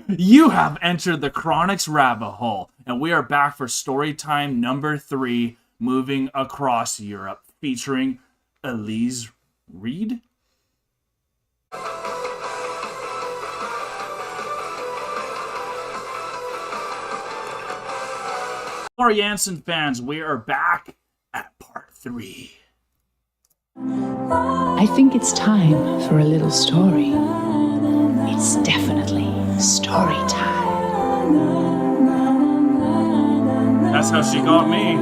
You have entered the Chronic's rabbit hole, and we are back for Storytime number 3, Moving Across Europe, featuring Elize Ryd. For Jansen fans, we are back at part 3. I think it's time for a little story. It's definitely story time. That's how she got me.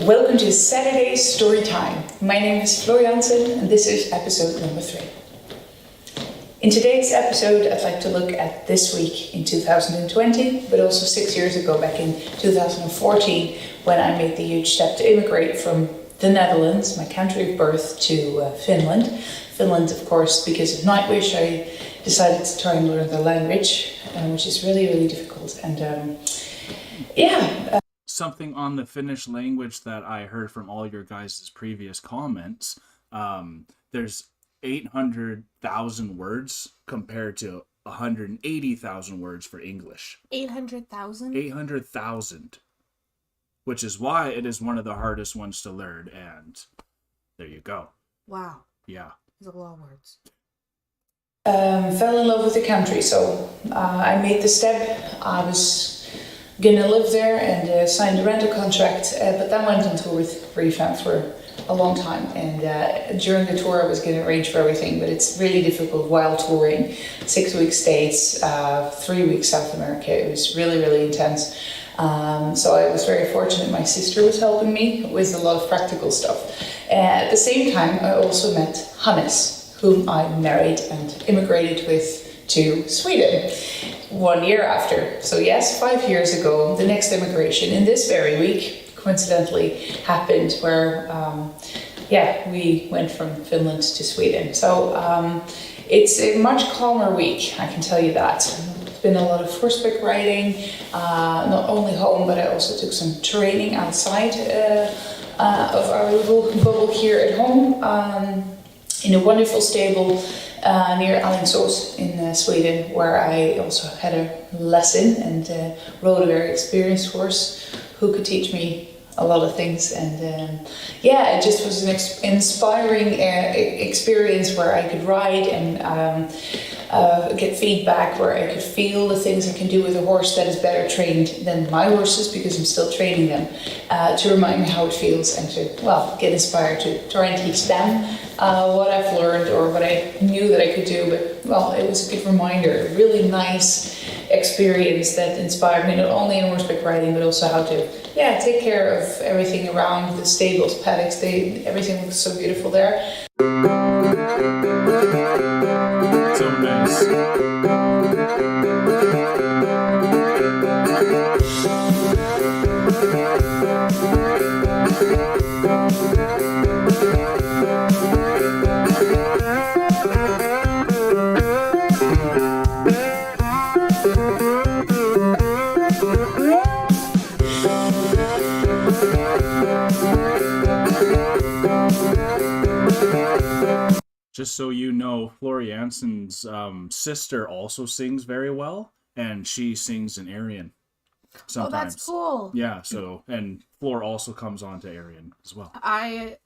Welcome to Saturday's Story Time. My name is Jansen, and this is episode number 3. In today's episode, I'd like to look at this week in 2020, but also 6 years ago, back in 2014, when I made the huge step to immigrate from the Netherlands, my country of birth, to Finland. Finland, of course, because of Nightwish, I decided to try and learn the language, which is really, really difficult. And something on the Finnish language that I heard from all your guys' previous comments, there's 800,000 words compared to 180,000 words for English. 800,000? 800,000. Which is why it is one of the hardest ones to learn, and there you go. Wow. Yeah. There's a lot of words. Fell in love with the country, so I made the step. I was gonna live there and signed a rental contract, but that went on tour with Refam for a long time, and during the tour I was going to arrange for everything, but it's really difficult while touring. 6 weeks States, 3 weeks South America. It was really, really intense. So I was very fortunate my sister was helping me with a lot of practical stuff. At the same time, I also met Hannes, whom I married and immigrated with to Sweden 1 year after. So yes, 5 years ago, the next immigration in this very week coincidentally happened, where we went from Finland to Sweden. So it's a much calmer week, I can tell you that. It's been a lot of horseback riding, not only home, but I also took some training outside of our little bubble here at home, in a wonderful stable near Alingsås in Sweden, where I also had a lesson and rode a very experienced horse who could teach me a lot of things. And it just was an inspiring experience where I could ride and get feedback, where I could feel the things I can do with a horse that is better trained than my horses, because I'm still training them, to remind me how it feels, and to, get inspired to try and teach them what I've learned or what I knew that I could do. But, it was a good reminder, a really nice experience that inspired me, not only in horseback riding, but also how to take care of everything around the stables, paddocks. Everything looks so beautiful there. So nice. Just so you know, Jansen's sister also sings very well, and she sings in Aryan sometimes. Oh, that's cool. Yeah, so, and Flor also comes on to Aryan as well. I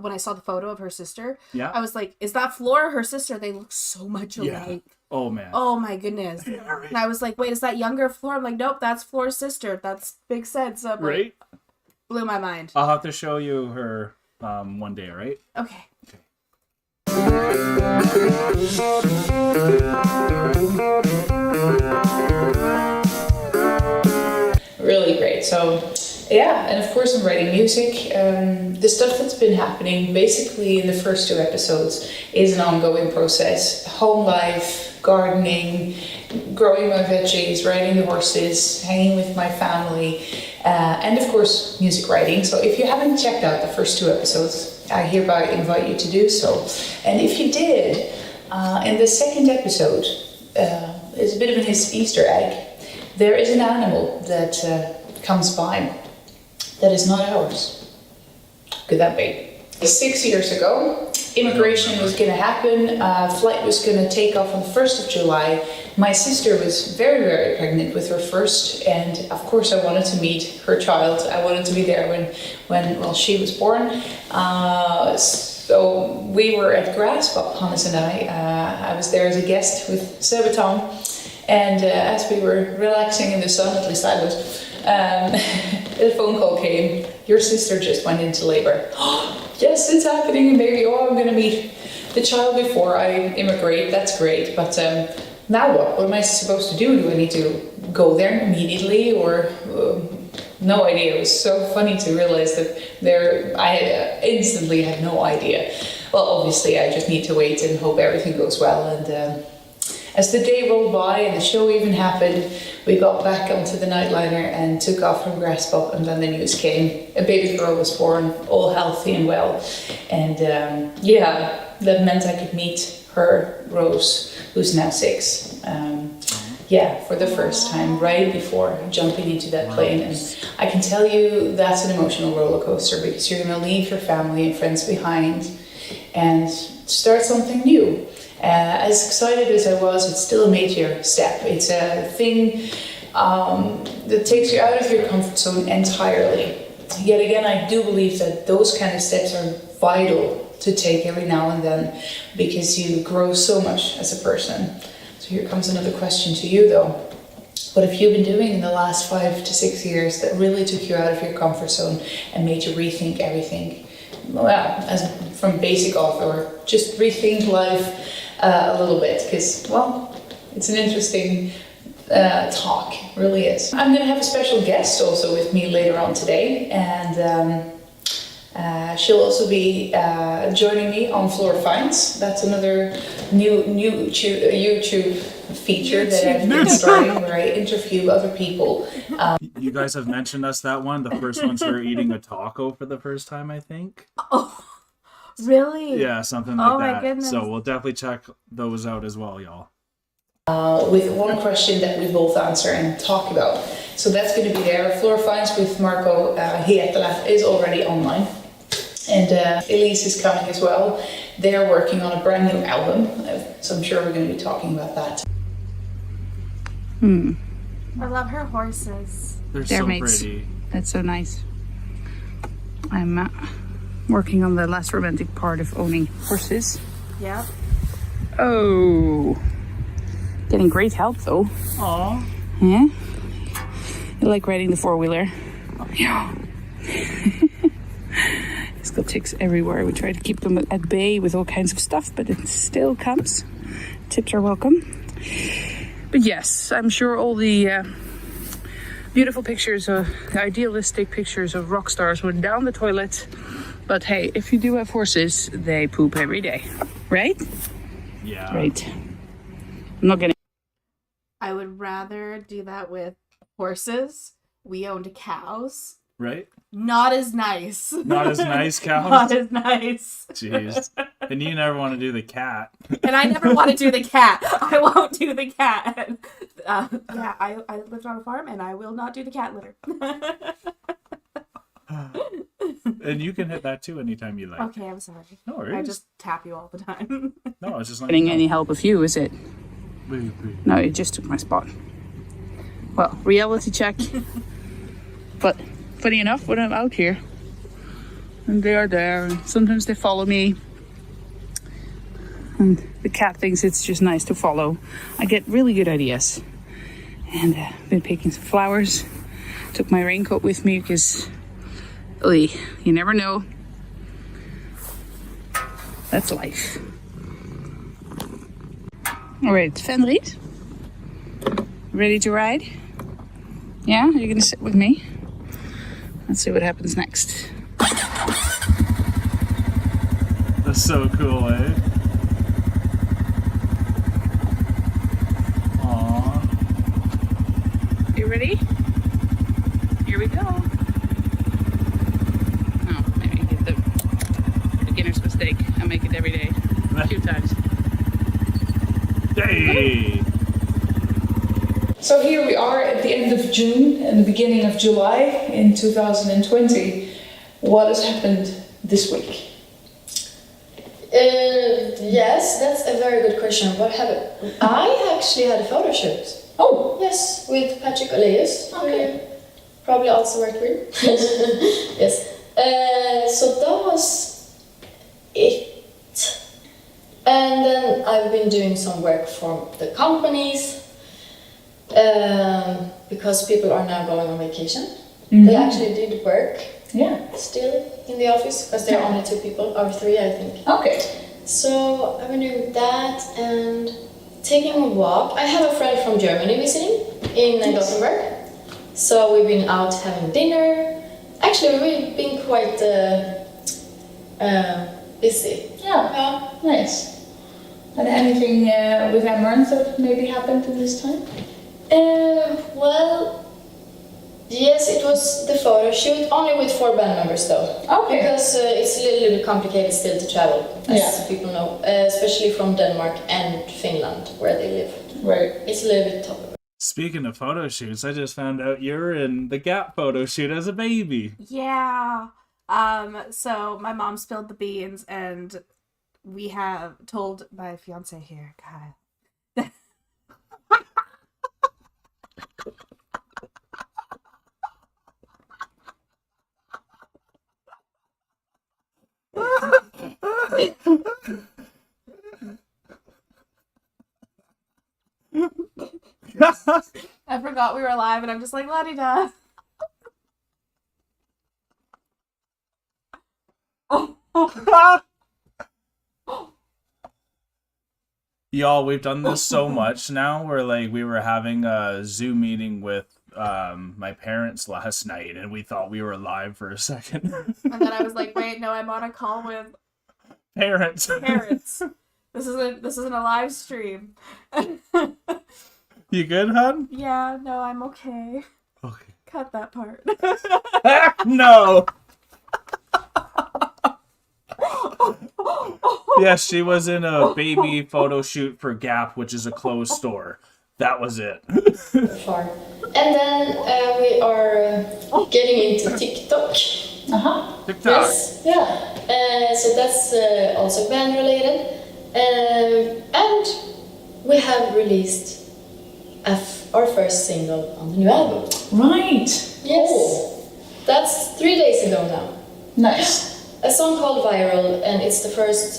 when I saw the photo of her sister, yeah, I was like, is that Flor or her sister? They look so much alike. Yeah. Oh, man. Oh, my goodness. And I was like, wait, is that younger Flor? I'm like, nope, that's Flor's sister. That's big sense. So right? Blew my mind. I'll have to show you her one day, right? Okay. Really great. So and of course I'm writing music. The stuff that's been happening basically in the first 2 episodes is an ongoing process. Home life, gardening, growing my veggies, riding the horses, hanging with my family, and of course music writing. So if you haven't checked out the first 2 episodes, I hereby invite you to do so. And if you did, in the second episode, is a bit of an Easter egg. there is an animal that comes by that is not ours. Could that be? 6 years ago, immigration was going to happen. Flight was going to take off on the 1st of July. My sister was very, very pregnant with her first, and of course I wanted to meet her child. I wanted to be there when she was born. So we were at Grasspop, Hannes and I. I was there as a guest with Sebaton, and as we were relaxing in the sun, at least I was, a phone call came. Your sister just went into labor. Yes, it's happening, and baby, I'm going to meet the child before I immigrate. That's great, but now what? What am I supposed to do? Do I need to go there immediately, or no idea? It was so funny to realize that I instantly had no idea. Well, obviously, I just need to wait and hope everything goes well. And as the day rolled by and the show even happened, we got back onto the nightliner and took off from Grasspop, and then the news came. A baby girl was born, all healthy and well. And yeah, that meant I could meet her, Rose, who's now 6. Yeah, for the first time, right before jumping into that plane. And I can tell you that's an emotional roller coaster, because you're going to leave your family and friends behind and start something new. As excited as I was, it's still a major step. It's a thing that takes you out of your comfort zone entirely. Yet again, I do believe that those kind of steps are vital to take every now and then, because you grow so much as a person. So here comes another question to you though. What have you been doing in the last 5 to 6 years that really took you out of your comfort zone and made you rethink everything? Well, as from basic off, or just rethink life a little bit, because, well, it's an interesting talk, really is. I'm going to have a special guest also with me later on today, and she'll also be joining me on Floor Finds. That's another new YouTube feature that I've been starting, where I interview other people. You guys have mentioned us that one. The first one's her eating a taco for the first time, I think. Oh, really? Yeah, something like that. My goodness. So we'll definitely check those out as well, y'all. With one question that we both answer and talk about. So that's going to be there. Floor Finds with Marco Hietala is already online. And Elize is coming as well. They're working on a brand new album, so I'm sure we're going to be talking about that. I love her horses. They're so mates. pretty. That's so nice. I'm working on the less romantic part of owning horses. Yep. Oh, getting great help though. Aw. Yeah, you like riding the four-wheeler? Yeah. It's got ticks everywhere. We try to keep them at bay with all kinds of stuff, but it still comes. Tips are welcome. But yes, I'm sure all the beautiful pictures, the idealistic pictures of rock stars went down the toilet. But hey, if you do have horses, they poop every day, right? Yeah. Right. I'm not gonna. I would rather do that with horses. We owned cows. Right? Not as nice. Not as nice, cows? Not as nice. Jeez. And you never want to do the cat. And I never want to do the cat. I won't do the cat. Yeah, I lived on a farm, and I will not do the cat litter. And you can hit that too anytime you like. Okay, I'm sorry. No worries. I just tap you all the time. No, it's just like Getting any help of you, is it? Baby. No, you just took my spot. Well, reality check. But funny enough, when I'm out here, and they are there, and sometimes they follow me, and the cat thinks it's just nice to follow, I get really good ideas. And been picking some flowers. Took my raincoat with me because, you never know. That's life. All right, Fenried, ready to ride? Yeah, you're gonna sit with me. Let's see what happens next. That's so cool, eh? Aww. You ready? Here we go. Oh, maybe get the beginner's mistake. I make it every day. A few times. Hey! So here we are at the end of June and the beginning of July in 2020. What has happened this week? Yes, that's a very good question. What happened? I actually had a photo shoot. Oh, Yes, with Patrick Elize, who Okay. you probably also worked with. Yes. So that was it. And then I've been doing some work for the companies because people are now going on vacation. They actually did work yeah. still in the office because there are only 2 people, or 3 I think. Okay. So I've been doing that and taking a walk. I have a friend from Germany visiting in Gothenburg. So we've been out having dinner. Actually, we've been quite busy. Yeah. Yeah. Nice. And anything with Amaranth that maybe happened in this time? Well, yes, it was the photo shoot, only with 4 band members though. Okay. Because it's a little bit complicated still to travel, as Yeah. people know, especially from Denmark and Finland, where they live. Right. It's a little bit tough. Speaking of photo shoots, I just found out you're in the Gap photo shoot as a baby. Yeah. So my mom spilled the beans, and we have told my fiance here, Kyle. I forgot we were live, and I'm just like, la-di-da. Y'all, we've done this so much now. We were having a Zoom meeting with my parents last night, and we thought we were live for a second. And then I was like, wait, no, I'm on a call with Parents. parents. This isn't a live stream. You good, hon? Yeah, no, I'm okay. Okay. Cut that part. No. Yes, she was in a baby photo shoot for Gap, which is a closed store. That was it. Far. And then we are getting into TikTok. Uh-huh. TikTok. Yes. Yeah. So that's also band related. And we have released our first single on the new album. Right. Yes. Cool. That's 3 days ago now. Nice. A song called Viral, and it's the first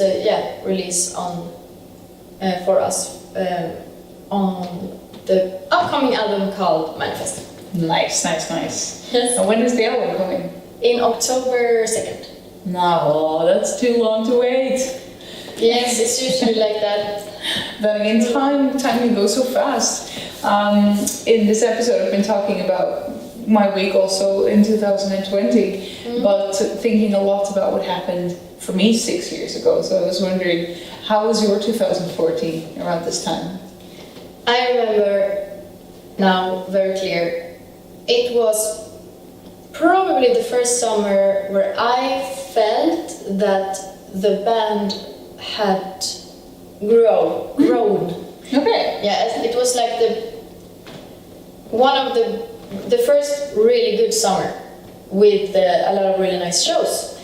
release on for us on the upcoming album called Manifest. Nice, nice, nice. Yes. And when is the album coming? In October 2nd. No, that's too long to wait. Yes, it's usually like that. Then again, time can go so fast. In this episode, I've been talking about my week also in 2020, but thinking a lot about what happened for me 6 years ago. So I was wondering, how was your 2014 around this time? I remember now very clear. It was probably the first summer where I felt that the band had grown. Okay. Yeah, it was like one of the first really good summer with a lot of really nice shows.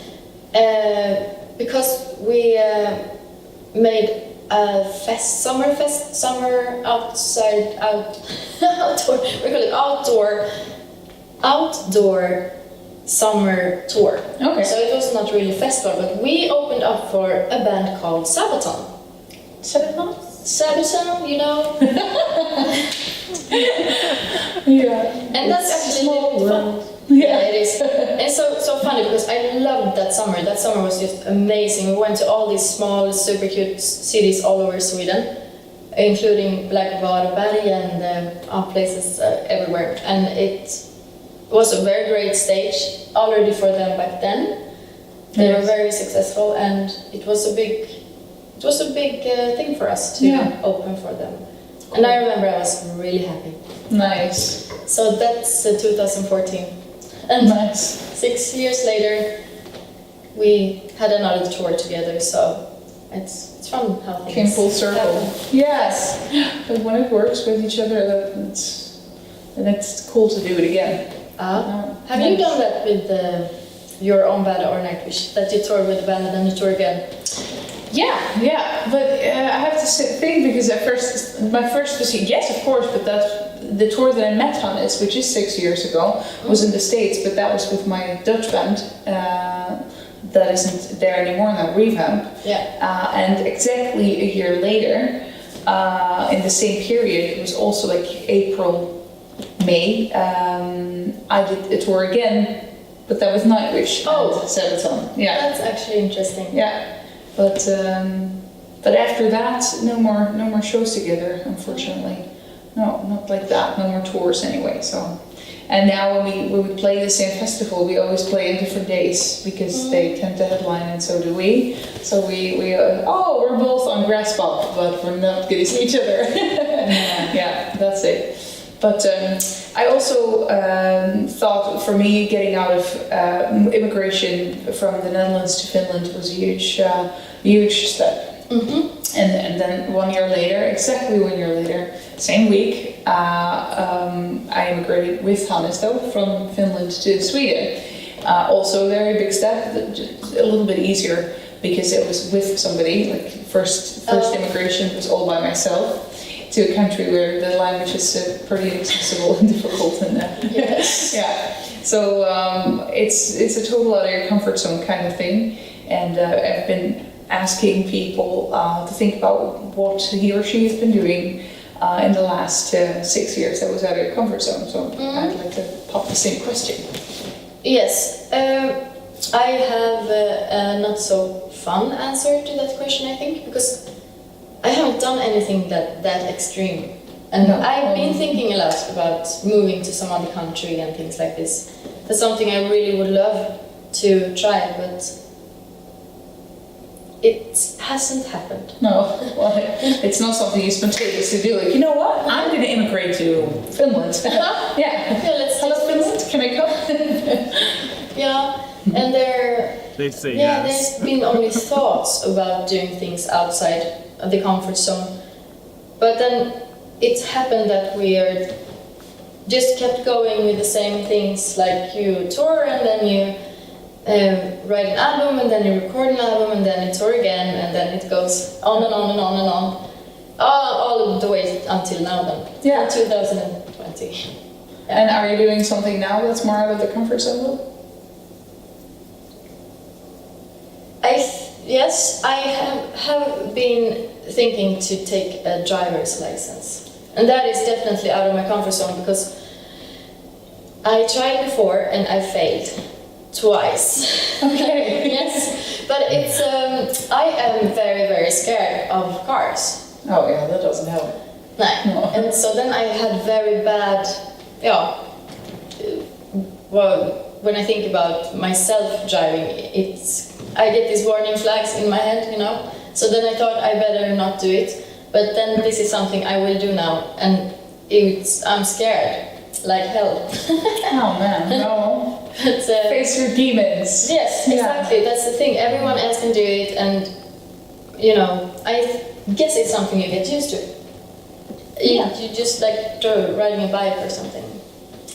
Because we made a summer outdoor summer tour. Okay. So it was not really a festival, but we opened up for a band called Sabaton. Sabaton, you know? Yeah. And that's actually really fun. Yeah. It is. And it's so funny because I loved that summer. That summer was just amazing. We went to all these small, super cute cities all over Sweden, including Varberg and places everywhere. And it was a very great stage already for them back then. They were very successful, and it was a big thing for us to open for them. And I remember I was really happy. Nice. So that's 2014. And Nice. 6 years later, we had another tour together. So it's fun how things Came full circle. happen. Yes. But when it works with each other, and it's cool to do it again. Have you done that with your own band or Nightwish? That you tour with the band and then you tour again? Yeah, but I have to think, because my first was, yes, of course, but the tour that I met Hannes, which is 6 years ago, was in the States, but that was with my Dutch band. That isn't there anymore now, Revamp. Yeah. And exactly a year later, in the same period, it was also like April, May, I did a tour again, but that was Nightwish and Sebaton. Yeah. That's actually interesting. Yeah. But after that, no more shows together, unfortunately. No, not like that. No more tours anyway. So, and now when we play the same festival, we always play on different days because they tend to headline, and so do we. So we're both on Grasspop, but we're not going to see each other. Yeah, that's it. But I also thought, for me, getting out of immigration from the Netherlands to Finland was a huge step. And then 1 year later, exactly 1 year later, same week, I immigrated with Hannes, though, from Finland to Sweden. Also a very big step, just a little bit easier because it was with somebody. Like first immigration was all by myself to a country where the language is pretty inaccessible and difficult. And Yes. yeah, so it's a total out of your comfort zone kind of thing. And I've been asking people to think about what he or she has been doing in the last 6 years that was out of your comfort zone. So I'd like to pop the same question. Yes. I have a not so fun answer to that question, I think, because I haven't done anything that extreme. And No. I've been thinking a lot about moving to some other country and things like this. That's something I really would love to try, but it hasn't happened. No, well, it's not something you spontaneously do. Like, you know what? I'm going to immigrate to Finland. Yeah. Hello, Finland. Can I come? Yeah, and They say there's been only thoughts about doing things outside of the comfort zone. But then it happened that we just kept going with the same things, like you tour and then you write an album and then you record an album and then you tour again, and then it goes on and on and on and on. All the way until now then. Yeah. 2020. And are you doing something now that's more out of the comfort zone, though? Yes, I have been thinking to take a driver's license. And that is definitely out of my comfort zone because I tried before and I failed twice. Okay. Yes, but it's I am very, very scared of cars. Oh, yeah, that doesn't help. No. And so then I had very bad, when I think about myself driving, I get these warning flags in my head, So then I thought I better not do it. But then this is something I will do now, and I'm scared, like hell. Oh, man, no. But, Face your demons. yes, exactly. Yeah. That's the thing. Everyone else can do it, and I guess it's something you get used to. You just like riding a bike or something.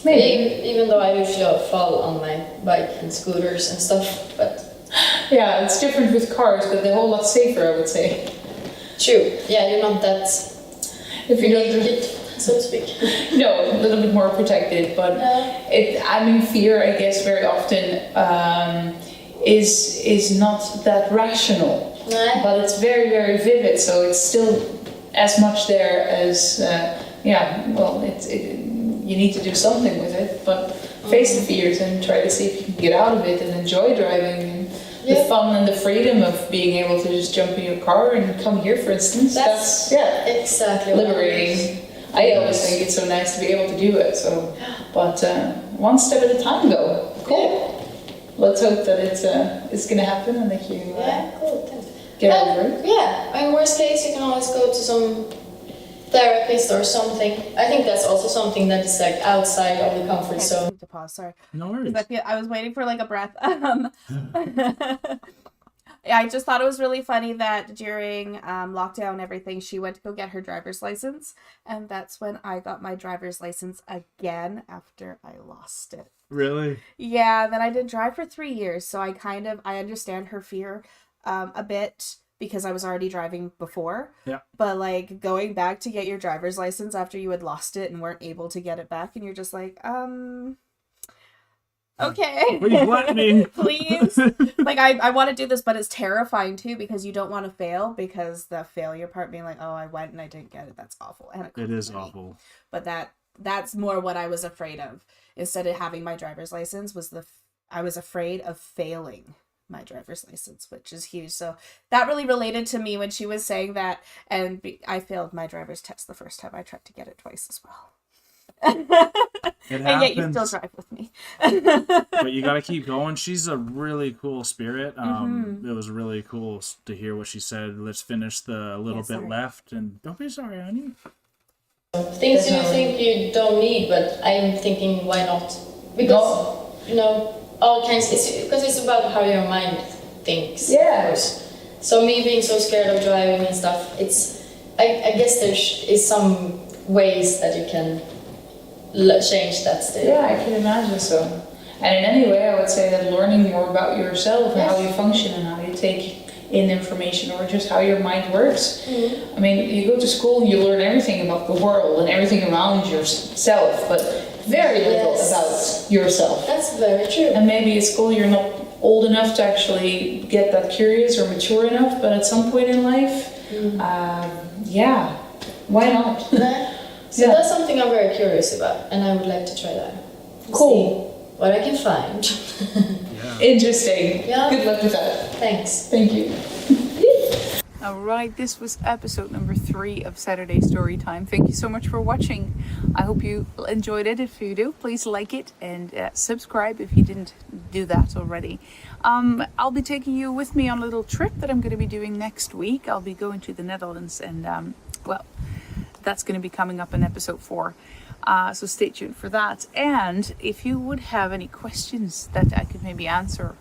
Maybe. Even though I usually fall on my bike and scooters and stuff, but. Yeah, it's different with cars, but they're a whole lot safer, I would say. True. Yeah, you're not that. If you don't, naked, so to speak. No, a little bit more protected, but fear, I guess, very often is not that rational, but it's very, very vivid. So it's still as much there as you need to do something with it, but face the fears and try to see if you can get out of it and enjoy driving. And the fun and the freedom of being able to just jump in your car and come here, for instance. That's exactly liberating. I always think it's so nice to be able to do it. So, but one step at a time, though. Cool. Let's hope that it's gonna happen and that you cool. Thanks. get over it. Yeah. In worst case, you can always go to some therapist or something. I think that's also something that is like outside of the comfort zone. To pause, sorry. No worries. I was waiting for like a breath. I just thought it was really funny that during lockdown and everything, she went to go get her driver's license. And that's when I got my driver's license again after I lost it. Really? Yeah, then I didn't drive for 3 years. So I understand her fear a bit because I was already driving before. Yeah. But like going back to get your driver's license after you had lost it and weren't able to get it back. And you're just like, okay. Please let me. Please. Like, I want to do this, but it's terrifying, too, because you don't want to fail, because the failure part being like, oh, I went and I didn't get it, that's awful. And It is awful. But that's more what I was afraid of. Instead of having my driver's license, I was afraid of failing my driver's license, which is huge. So that really related to me when she was saying that, and I failed my driver's test the first time. I tried to get it twice as well. It and happens. yet you still drive with me. But you got to keep going. She's a really cool spirit. It was really cool to hear what she said. Let's finish the little bit left, and don't be sorry, honey. Things you think you don't need, but I'm thinking, why not? Because, you know, all kinds, because it's about how your mind thinks. Yeah. Of course. So me being so scared of driving and stuff, I guess there is some ways that you can change that still. Yeah, I can imagine so. And in any way, I would say that learning more about yourself and how you function and how you take in information, or just how your mind works. Mm-hmm. I mean, you go to school and you learn everything about the world and everything around yourself, but very little about yourself. That's very true. And maybe at school you're not old enough to actually get that curious or mature enough, but at some point in life, yeah, why not? So that's something I'm very curious about, and I would like to try that. Cool. See what I can find. Interesting. Yeah. Good luck with that. Thanks. Thank you. Alright, this was episode number 3 of Saturday Storytime. Thank you so much for watching. I hope you enjoyed it. If you do, please like it and subscribe if you didn't do that already. I'll be taking you with me on a little trip that I'm going to be doing next week. I'll be going to the Netherlands, and well, that's going to be coming up in episode 4. So stay tuned for that. And if you would have any questions that I could maybe answer,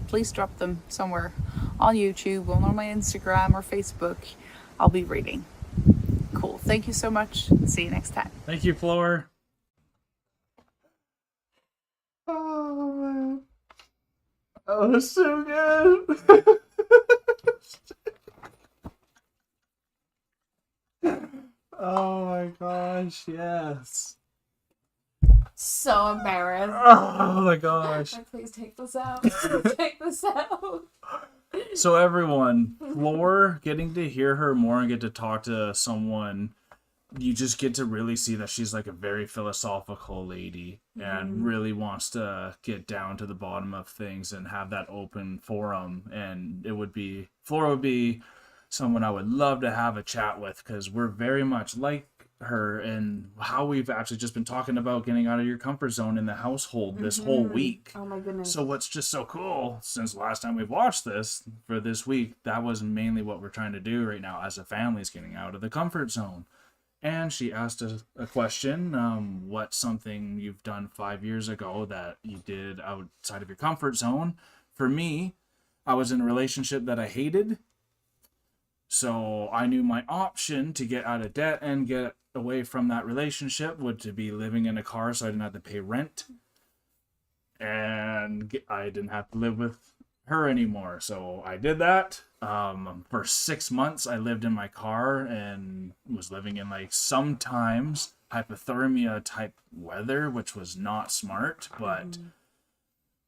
please drop them somewhere on YouTube or on my Instagram or Facebook. I'll be reading. Cool. Thank you so much. See you next time. Thank you, Floor. Oh, that's so good. Oh my gosh, yes. So embarrassed. Oh my gosh. Like, please take this out. Take this out. So everyone, Floor, getting to hear her more and get to talk to someone, you just get to really see that she's like a very philosophical lady and really wants to get down to the bottom of things and have that open forum. And Floor would be someone I would love to have a chat with, because we're very much like her and how we've actually just been talking about getting out of your comfort zone in the household this whole week. Oh my goodness. So what's just so cool, since the last time we've watched this for this week, that was mainly what we're trying to do right now as a family, is getting out of the comfort zone. And she asked a question, what's something you've done 5 years ago that you did outside of your comfort zone? For me, I was in a relationship that I hated. So I knew my option to get out of debt and get away from that relationship would to be living in a car so I didn't have to pay rent. And I didn't have to live with her anymore. So I did that. For 6 months, I lived in my car and was living in like sometimes hypothermia type weather, which was not smart. But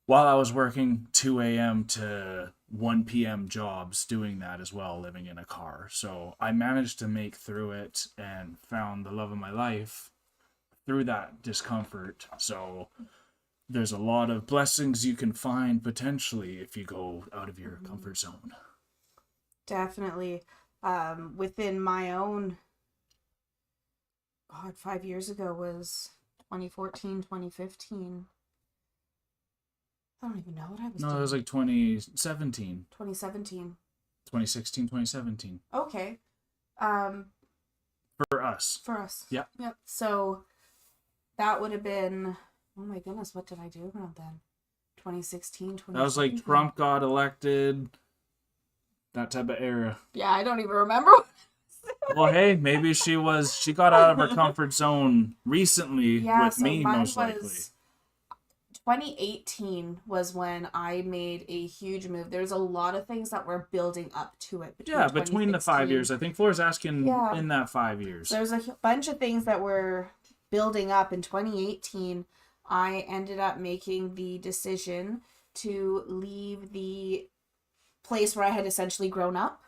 while I was working 2 a.m. to 1 p.m. jobs doing that as well, living in a car. So I managed to make through it and found the love of my life through that discomfort. So there's a lot of blessings you can find potentially if you go out of your comfort zone. Definitely. Within my own, 5 years ago was 2014, 2015. I don't even know what I was doing. No, it was like 2017. 2017. 2016, 2017. Okay. For us. For us. Yeah. Yep. So that would have been, oh my goodness, what did I do around then? 2016, 2017. That was like Trump got elected. That type of era. Yeah, I don't even remember. Well, hey, maybe she got out of her comfort zone recently with me, mine most likely. was 2018 was when I made a huge move. There's a lot of things that were building up to it. Between the 5 years. I think Flora's asking in that 5 years. There's a bunch of things that were building up in 2018. I ended up making the decision to leave the place where I had essentially grown up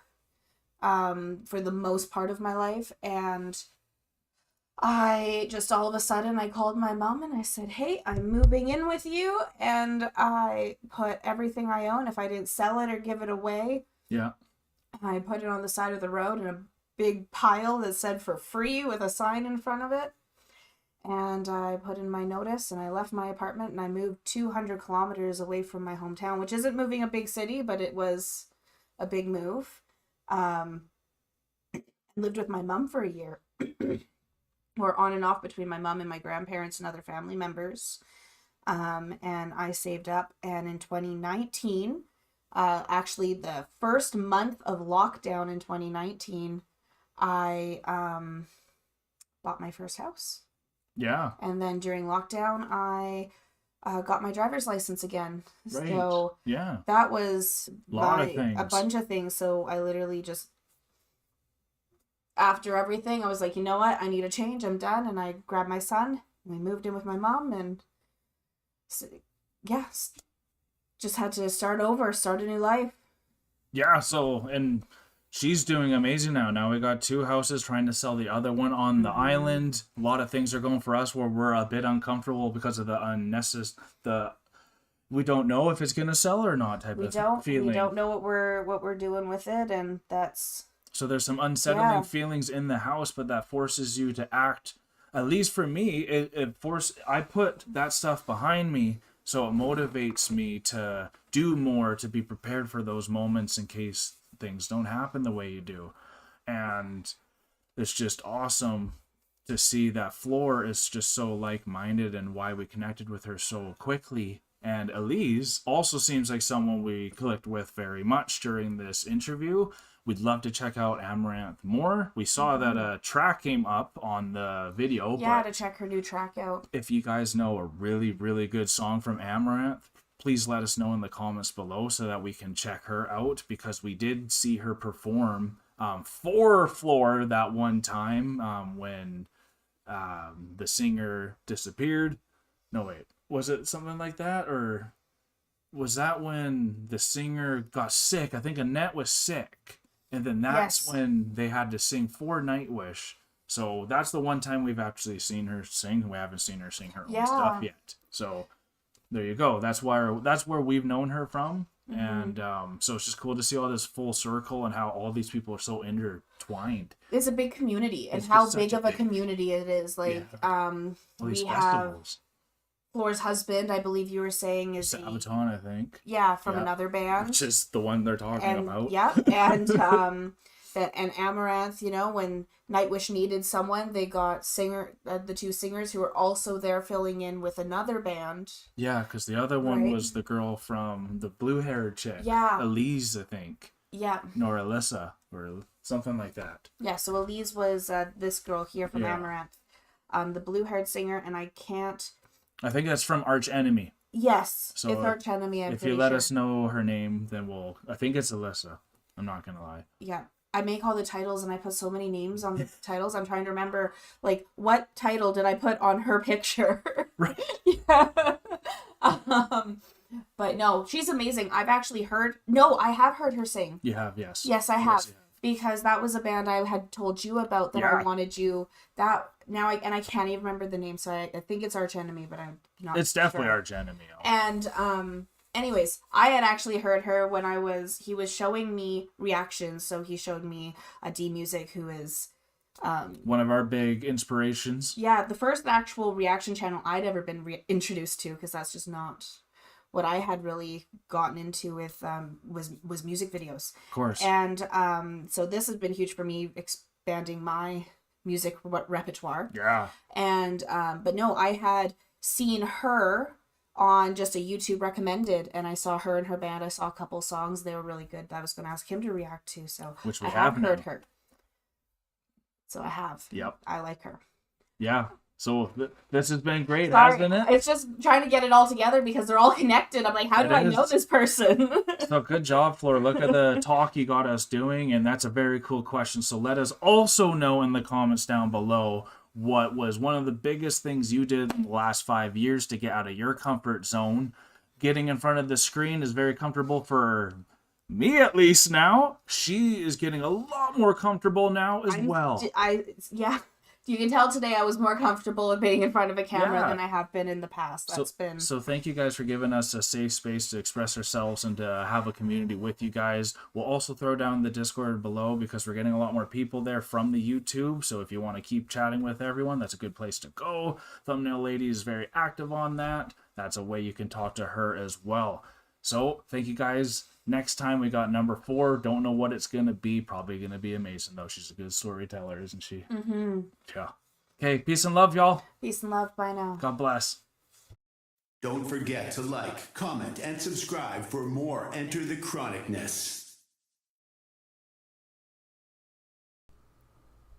for the most part of my life. And I just all of a sudden I called my mom and I said, hey, I'm moving in with you. And I put everything I own, if I didn't sell it or give it away, I put it on the side of the road in a big pile that said for free with a sign in front of it. And I put in my notice and I left my apartment and I moved 200 kilometers away from my hometown, which isn't moving a big city, but it was a big move. Lived with my mom for a year. Or on and off between my mom and my grandparents and other family members. And I saved up. And in 2019, actually the first month of lockdown in 2019, I bought my first house. Yeah. And then during lockdown, I got my driver's license again. Right. So that was a bunch of things. So I literally just, after everything, I was like, you know what? I need a change. I'm done. And I grabbed my son and we moved in with my mom and just had to start over, start a new life. Yeah. So, and she's doing amazing now. Now we got 2 houses, trying to sell the other one on the island. A lot of things are going for us where we're a bit uncomfortable because of the we don't know if it's going to sell or not type of feeling. We don't know what we're doing with it. And that's, so there's some unsettling feelings in the house, but that forces you to act. At least for me, I put that stuff behind me, so it motivates me to do more, to be prepared for those moments in case things don't happen the way you do. And it's just awesome to see that Flor is just so like-minded and why we connected with her so quickly. And Elize also seems like someone we clicked with very much during this interview. We'd love to check out Amaranth more. We saw that a track came up on the video. Yeah, to check her new track out. If you guys know a really, really good song from Amaranth, please let us know in the comments below so that we can check her out, because we did see her perform for Flor that one time when the singer disappeared. No, wait. Was it something like that? Or was that when the singer got sick? I think Annette was sick. And then that's when they had to sing for Nightwish. So that's the one time we've actually seen her sing. We haven't seen her sing her own stuff yet. So there you go. That's where we've known her from. And so it's just cool to see all this full circle and how all these people are so intertwined. It's a big community, and how big of a community it is. Like, we have Flor's husband, I believe you were saying, is Sabaton, I think. Yeah, from another band. Which is the one they're talking about. Yeah, and and Amaranth, you know, when Nightwish needed someone, they got the 2 singers who were also there filling in with another band. Yeah, because the other one was the girl from the blue-haired chick. Yeah. Elize, I think. Yeah. Nor Alyssa, or something like that. Yeah, so Elize was this girl here from Amaranth, the blue-haired singer, and I think that's from Arch Enemy. Yes, so it's Arch Enemy. If you let us know her name, then I think it's Alyssa. I'm not gonna lie. Yeah, I make all the titles, and I put so many names on the titles. I'm trying to remember, like, what title did I put on her picture? Right. But no, she's amazing. I have heard her sing. You have, yes. Yes, I have. Yes, because that was a band I had told you about that I wanted you. I can't even remember the name, so I think it's Arch Enemy, but I'm not. It's definitely Arch Enemy. And anyways, I had actually heard her when he was showing me reactions. So he showed me a D Music, who is one of our big inspirations. Yeah, the first actual reaction channel I'd ever been introduced to, because that's just not what I had really gotten into with was music videos. Of course. And so this has been huge for me, expanding my music repertoire. Yeah. And but no, I had seen her on just a YouTube recommended, and I saw her and her band. I saw a couple songs. They were really good. I was going to ask him to react to, so Which we I have have heard now. her. So I have. Yep. I like her. Yeah. So this has been great, Sorry, hasn't it? it's just trying to get it all together because they're all connected. I'm like, how do I know this person? So good job, Flora. Look at the talk you got us doing, and that's a very cool question. So let us also know in the comments down below what was one of the biggest things you did in the last 5 years to get out of your comfort zone. Getting in front of the screen is very comfortable for me, at least now. She is getting a lot more comfortable now as well. Yeah. You can tell today I was more comfortable with being in front of a camera Yeah. than I have been in the past. So thank you guys for giving us a safe space to express ourselves and to have a community with you guys. We'll also throw down the Discord below because we're getting a lot more people there from the YouTube. So if you want to keep chatting with everyone, that's a good place to go. Thumbnail Lady is very active on that. That's a way you can talk to her as well. So thank you guys. Next time we got number 4. Don't know what it's going to be. Probably going to be amazing, though. She's a good storyteller, isn't she? Mm-hmm. Yeah. Okay, peace and love, y'all. Peace and love. Bye now. God bless. Don't forget to like, comment, and subscribe for more Enter the Chronicness.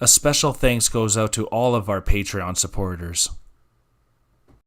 A special thanks goes out to all of our Patreon supporters.